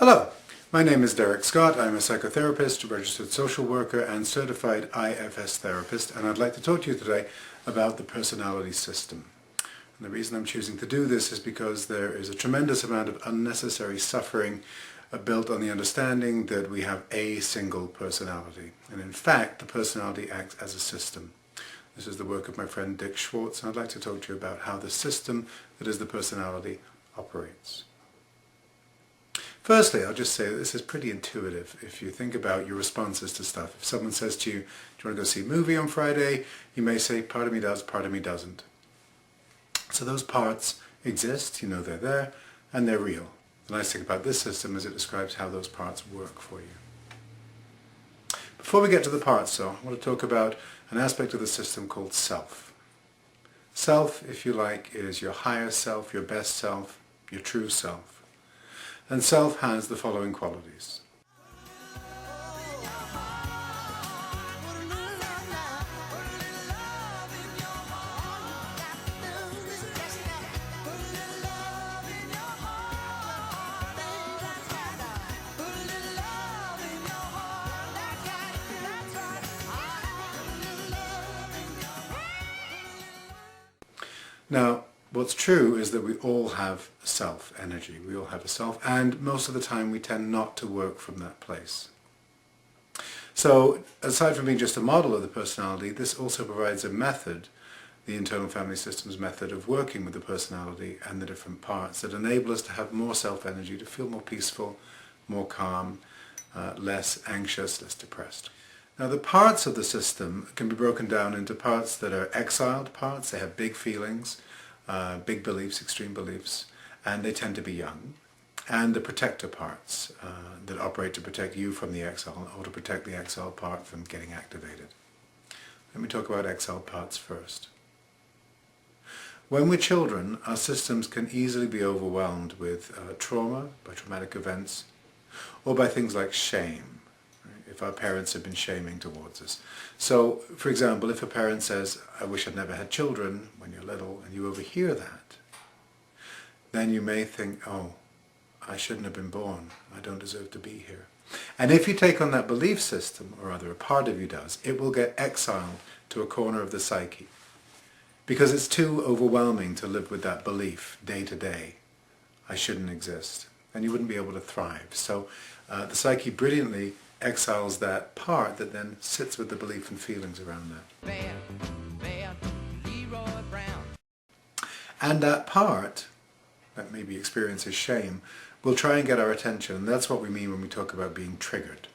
Hello, my name is Derek Scott. I'm a psychotherapist, registered social worker and certified IFS therapist, and I'd like to talk to you today about the personality system. And the reason I'm choosing to do this is because there is a tremendous amount of unnecessary suffering built on the understanding that we have a single personality. And in fact, the personality acts as a system. This is the work of my friend Dick Schwartz, and I'd like to talk to you about how the system that is the personality operates. Firstly, I'll just say that this is pretty intuitive if you think about your responses to stuff. If someone says to you, do you want to go see a movie on Friday? You may say, part of me does, part of me doesn't. So those parts exist, you know they're there, and they're real. The nice thing about this system is it describes how those parts work for you. Before we get to the parts, though, I want to talk about an aspect of the system called self. Self, if you like, is your higher self, your best self, your true self. And self has the following qualities. Now, what's true is that we all have self-energy. We all have a self, and most of the time we tend not to work from that place. So, aside from being just a model of the personality, this also provides a method, the internal family systems method of working with the personality and the different parts that enable us to have more self-energy, to feel more peaceful, more calm, less anxious, less depressed. Now the parts of the system can be broken down into parts that are exiled parts. They have big feelings, big beliefs, extreme beliefs, and they tend to be young. And the protector parts that operate to protect you from the exile or to protect the exiled part from getting activated. Let me talk about exiled parts first. When we're children, our systems can easily be overwhelmed with trauma, by traumatic events, or by things like shame. If our parents have been shaming towards us. So, for example, if a parent says, I wish I'd never had children when you're little, and you overhear that, then you may think, oh, I shouldn't have been born. I don't deserve to be here. And if you take on that belief system, or rather a part of you does, it will get exiled to a corner of the psyche. Because it's too overwhelming to live with that belief day to day. I shouldn't exist. And you wouldn't be able to thrive. So the psyche brilliantly exiles that part that then sits with the belief and feelings around that. Leroy Brown. And that part, that maybe experiences shame, will try and get our attention. And that's what we mean when we talk about being triggered.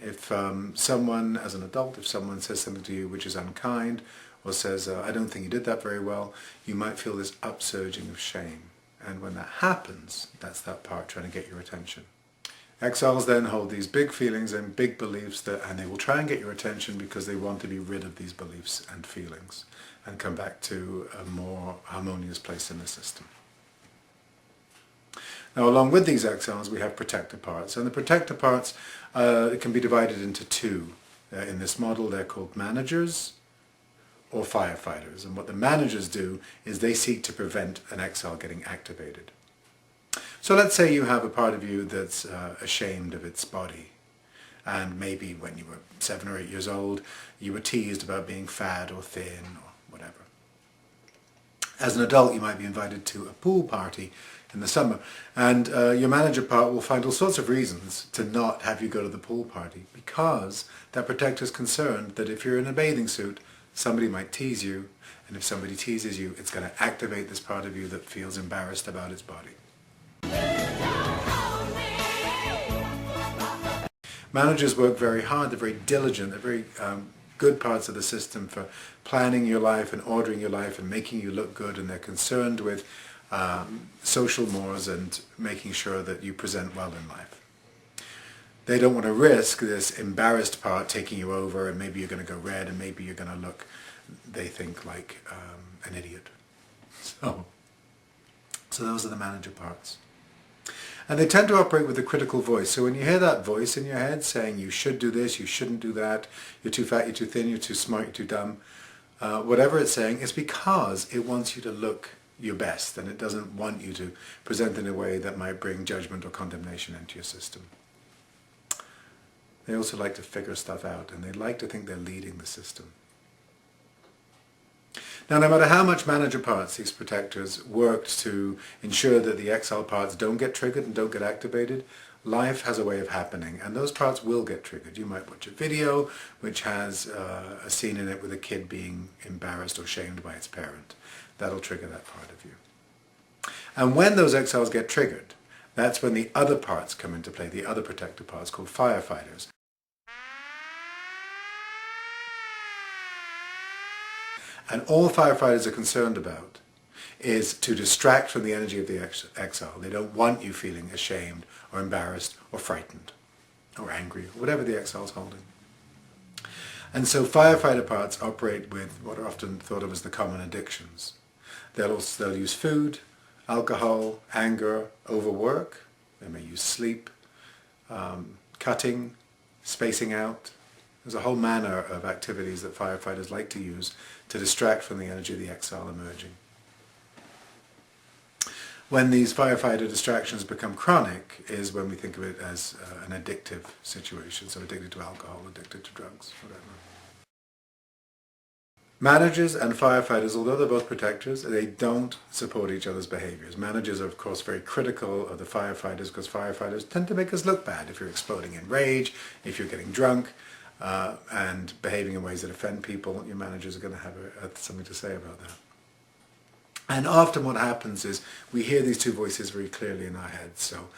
If someone, as an adult, if someone says something to you which is unkind, or says, I don't think you did that very well, you might feel this upsurging of shame. And when that happens, that's that part trying to get your attention. Exiles then hold these big feelings and big beliefs, and they will try and get your attention because they want to be rid of these beliefs and feelings and come back to a more harmonious place in the system. Now, along with these exiles, we have protector parts. And the protector parts can be divided into two. In this model, they're called managers or firefighters. And what the managers do is they seek to prevent an exile getting activated. So let's say you have a part of you that's ashamed of its body, and maybe when you were 7 or 8 years old you were teased about being fat or thin or whatever. As an adult you might be invited to a pool party in the summer, and your manager part will find all sorts of reasons to not have you go to the pool party, because that protector is concerned that if you're in a bathing suit somebody might tease you, and if somebody teases you it's going to activate this part of you that feels embarrassed about its body. Managers work very hard, they're very diligent, they're very good parts of the system for planning your life and ordering your life and making you look good, and they're concerned with social mores and making sure that you present well in life. They don't want to risk this embarrassed part taking you over, and maybe you're going to go red and maybe you're going to look, they think, like an idiot. So those are the manager parts. And they tend to operate with a critical voice. So when you hear that voice in your head saying you should do this, you shouldn't do that, you're too fat, you're too thin, you're too smart, you're too dumb, whatever it's saying, it's because it wants you to look your best, and it doesn't want you to present in a way that might bring judgment or condemnation into your system. They also like to figure stuff out, and they like to think they're leading the system. Now, no matter how much manager parts these protectors worked to ensure that the exile parts don't get triggered and don't get activated, life has a way of happening, and those parts will get triggered. You might watch a video which has a scene in it with a kid being embarrassed or shamed by its parent. That'll trigger that part of you. And when those exiles get triggered, that's when the other parts come into play, the other protector parts called firefighters. And all firefighters are concerned about is to distract from the energy of the exile. They don't want you feeling ashamed or embarrassed or frightened or angry or whatever the exile is holding. And so firefighter parts operate with what are often thought of as the common addictions. They'll use food, alcohol, anger, overwork. They may use sleep, cutting, spacing out. There's a whole manner of activities that firefighters like to use to distract from the energy of the exile emerging. When these firefighter distractions become chronic is when we think of it as an addictive situation, so addicted to alcohol, addicted to drugs, whatever. Managers and firefighters, although they're both protectors, they don't support each other's behaviors. Managers are, of course, very critical of the firefighters because firefighters tend to make us look bad if you're exploding in rage, if you're getting drunk, and behaving in ways that offend people. Your managers are going to have something to say about that. And often what happens is we hear these two voices very clearly in our heads. So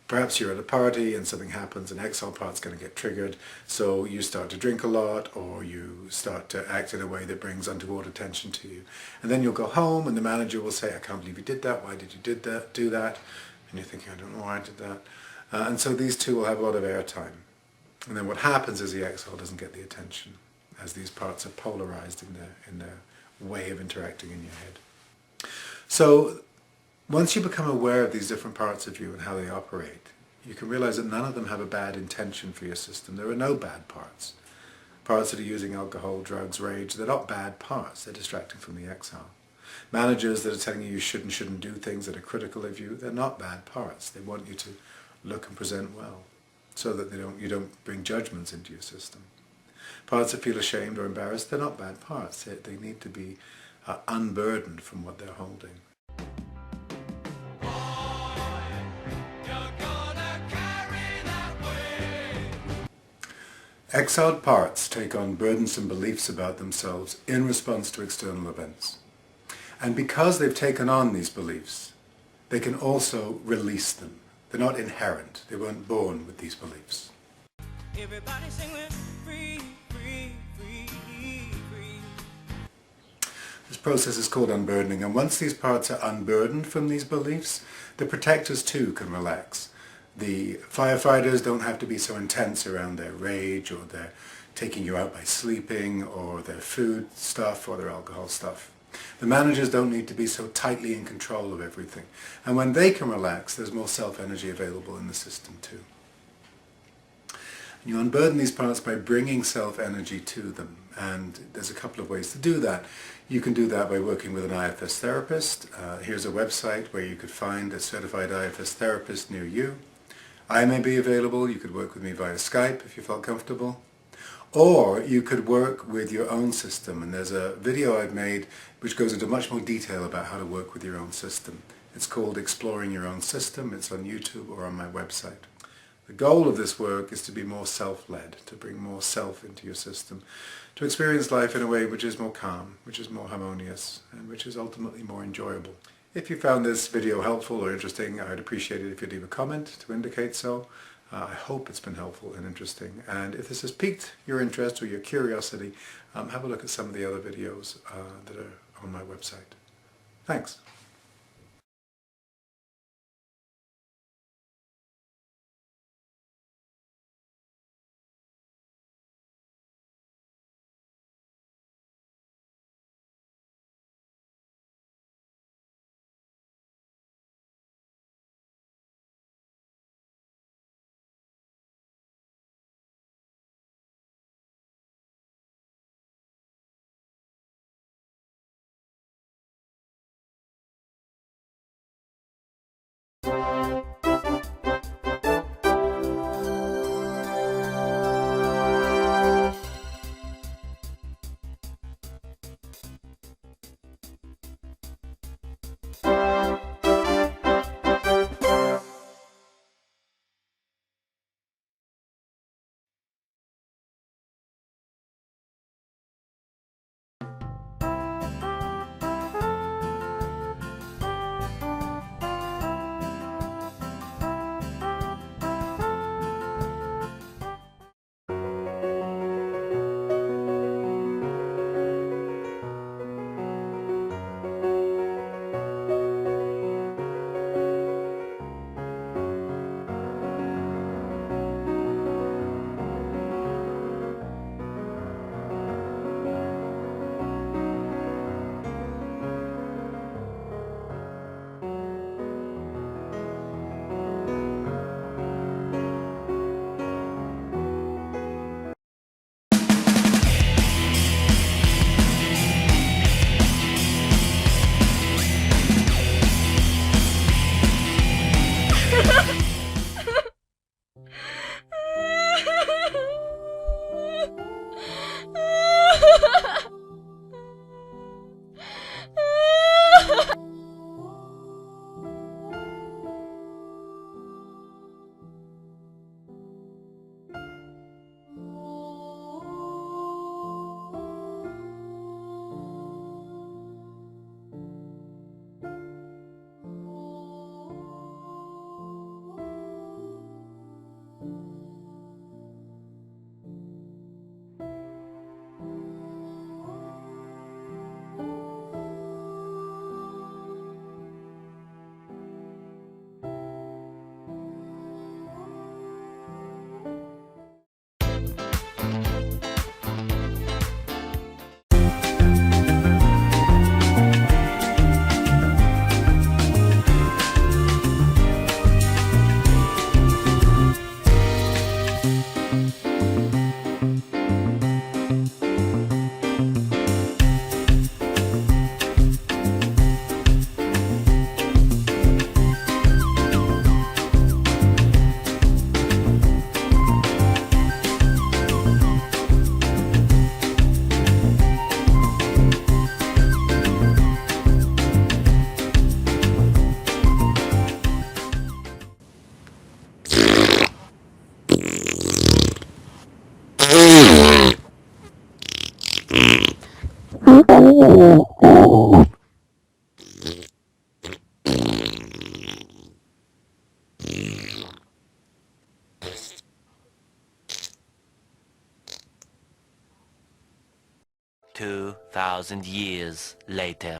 perhaps you're at a party and something happens, an exile part's going to get triggered, so you start to drink a lot or you start to act in a way that brings untoward attention to you. And then you'll go home and the manager will say, I can't believe you did that, why did you do that? And you're thinking, I don't know why I did that. And so these two will have a lot of airtime. And then what happens is the exile doesn't get the attention as these parts are polarized in their way of interacting in your head. So once you become aware of these different parts of you and how they operate, you can realize that none of them have a bad intention for your system. There are no bad parts. Parts that are using alcohol, drugs, rage, they're not bad parts. They're distracting from the exile. Managers that are telling you you should and shouldn't do things that are critical of you, they're not bad parts. They want you to look and present well so that you don't bring judgments into your system. Parts that feel ashamed or embarrassed, they're not bad parts. They need to be unburdened from what they're holding. Exiled parts take on burdensome beliefs about themselves in response to external events. And because they've taken on these beliefs, they can also release them. They're not inherent. They weren't born with these beliefs. Everybody sing with free, free, free, free. This process is called unburdening, and once these parts are unburdened from these beliefs, the protectors too can relax. The firefighters don't have to be so intense around their rage or their taking you out by sleeping or their food stuff or their alcohol stuff. The managers don't need to be so tightly in control of everything. And when they can relax, there's more self-energy available in the system too. And you unburden these parts by bringing self-energy to them. And there's a couple of ways to do that. You can do that by working with an IFS therapist. Here's a website where you could find a certified IFS therapist near you. I may be available. You could work with me via Skype if you felt comfortable. Or you could work with your own system, and there's a video I've made which goes into much more detail about how to work with your own system. It's called Exploring Your Own System. It's on YouTube or on my website. The goal of this work is to be more self-led, to bring more self into your system, to experience life in a way which is more calm, which is more harmonious, and which is ultimately more enjoyable. If you found this video helpful or interesting, I'd appreciate it if you'd leave a comment to indicate so. I hope it's been helpful and interesting, and if this has piqued your interest or your curiosity, have a look at some of the other videos that are on my website. Thanks. 2,000 years later.